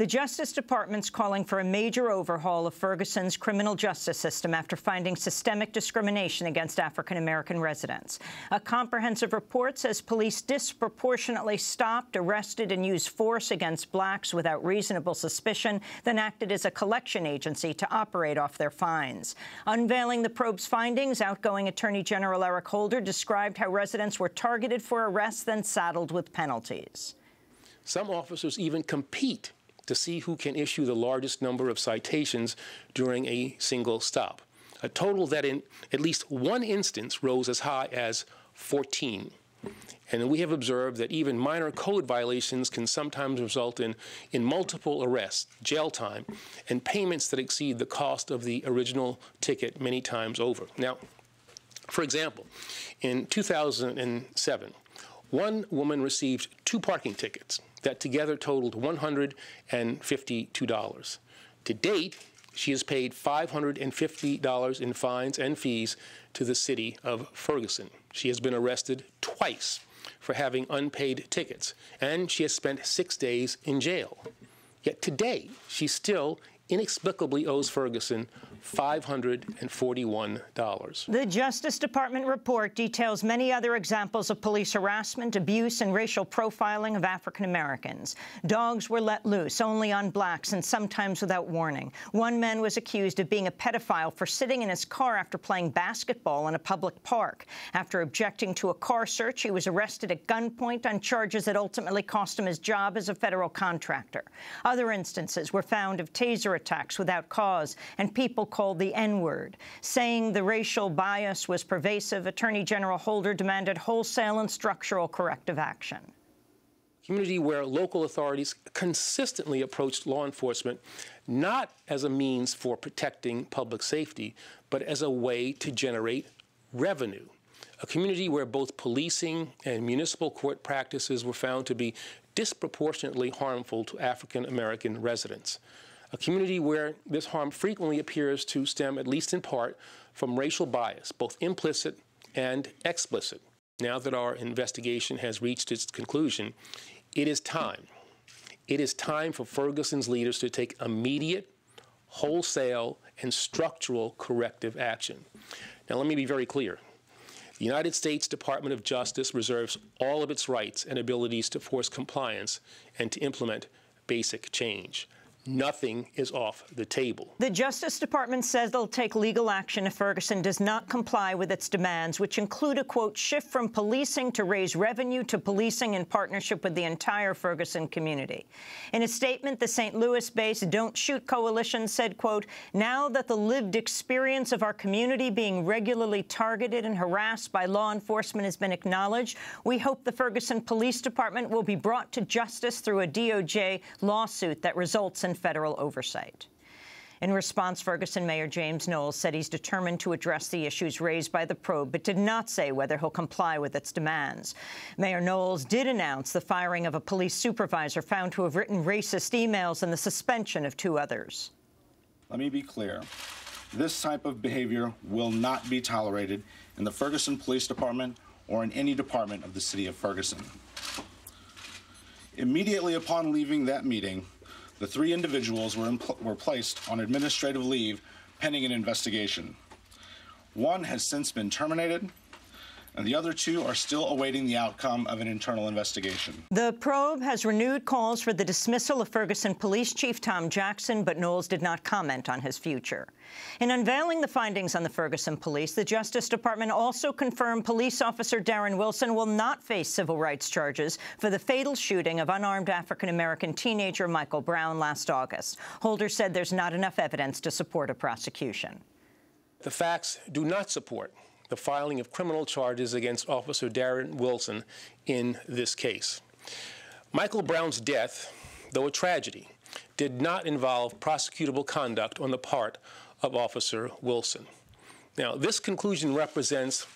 The Justice Department's calling for a major overhaul of Ferguson's criminal justice system after finding systemic discrimination against African-American residents. A comprehensive report says police disproportionately stopped, arrested, and used force against blacks without reasonable suspicion, then acted as a collection agency to operate off their fines. Unveiling the probe's findings, outgoing Attorney General Eric Holder described how residents were targeted for arrests, then saddled with penalties. Some officers even compete to see who can issue the largest number of citations during a single stop, a total that in at least one instance rose as high as 14. And we have observed that even minor code violations can sometimes result in multiple arrests, jail time, and payments that exceed the cost of the original ticket many times over. Now, for example, in 2007, one woman received 2 parking tickets that together totaled $152. To date, she has paid $550 in fines and fees to the city of Ferguson. She has been arrested twice for having unpaid tickets, and she has spent 6 days in jail. Yet today, she still inexplicably owes Ferguson $541. The Justice Department report details many other examples of police harassment, abuse, and racial profiling of African Americans. Dogs were let loose only on blacks and sometimes without warning. One man was accused of being a pedophile for sitting in his car after playing basketball in a public park. After objecting to a car search, he was arrested at gunpoint on charges that ultimately cost him his job as a federal contractor. Other instances were found of taser attacks without cause and people called the N-word. Saying the racial bias was pervasive, Attorney General Holder demanded wholesale and structural corrective action. Community where local authorities consistently approached law enforcement not as a means for protecting public safety, but as a way to generate revenue. A community where both policing and municipal court practices were found to be disproportionately harmful to African American residents. A community where this harm frequently appears to stem, at least in part, from racial bias, both implicit and explicit. Now that our investigation has reached its conclusion, it is time. It is time for Ferguson's leaders to take immediate, wholesale, and structural corrective action. Now, let me be very clear. The United States Department of Justice reserves all of its rights and abilities to force compliance and to implement basic change. Nothing is off the table. The Justice Department says they'll take legal action if Ferguson does not comply with its demands, which include a, quote, shift from policing to raise revenue to policing in partnership with the entire Ferguson community. In a statement, the St. Louis-based Don't Shoot Coalition said, quote, now that the lived experience of our community being regularly targeted and harassed by law enforcement has been acknowledged, we hope the Ferguson Police Department will be brought to justice through a DOJ lawsuit that results in federal oversight. In response, Ferguson Mayor James Knowles said he's determined to address the issues raised by the probe, but did not say whether he'll comply with its demands. Mayor Knowles did announce the firing of a police supervisor found to have written racist emails and the suspension of 2 others. Let me be clear. This type of behavior will not be tolerated in the Ferguson Police Department or in any department of the city of Ferguson. Immediately upon leaving that meeting, the 3 individuals were placed on administrative leave pending an investigation. 1 has since been terminated, and the other 2 are still awaiting the outcome of an internal investigation. The probe has renewed calls for the dismissal of Ferguson Police Chief Tom Jackson, but Knowles did not comment on his future. In unveiling the findings on the Ferguson police, the Justice Department also confirmed police officer Darren Wilson will not face civil rights charges for the fatal shooting of unarmed African-American teenager Michael Brown last August. Holder said there's not enough evidence to support a prosecution. The facts do not support the filing of criminal charges against Officer Darren Wilson in this case. Michael Brown's death, though a tragedy, did not involve prosecutable conduct on the part of Officer Wilson. Now, this conclusion represents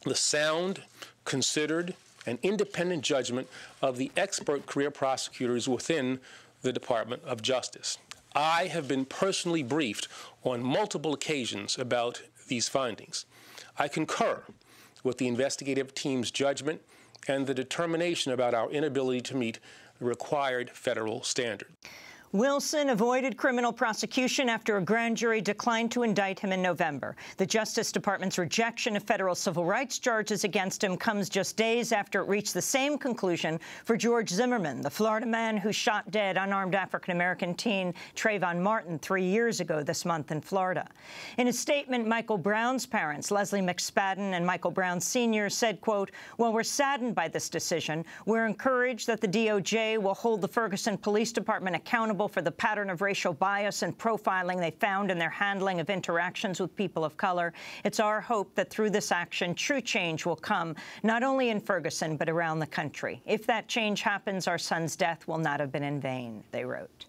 the sound, considered, and independent judgment of the expert career prosecutors within the Department of Justice. I have been personally briefed on multiple occasions about these findings. I concur with the investigative team's judgment and the determination about our inability to meet the required federal standard. Wilson avoided criminal prosecution after a grand jury declined to indict him in November. The Justice Department's rejection of federal civil rights charges against him comes just days after it reached the same conclusion for George Zimmerman, the Florida man who shot dead unarmed African-American teen Trayvon Martin 3 years ago this month in Florida. In a statement, Michael Brown's parents, Leslie McSpadden and Michael Brown Sr., said, quote, "While we're saddened by this decision, we're encouraged that the DOJ will hold the Ferguson Police Department accountable for the pattern of racial bias and profiling they found in their handling of interactions with people of color. It's our hope that through this action, true change will come, not only in Ferguson, but around the country. If that change happens, our son's death will not have been in vain," they wrote.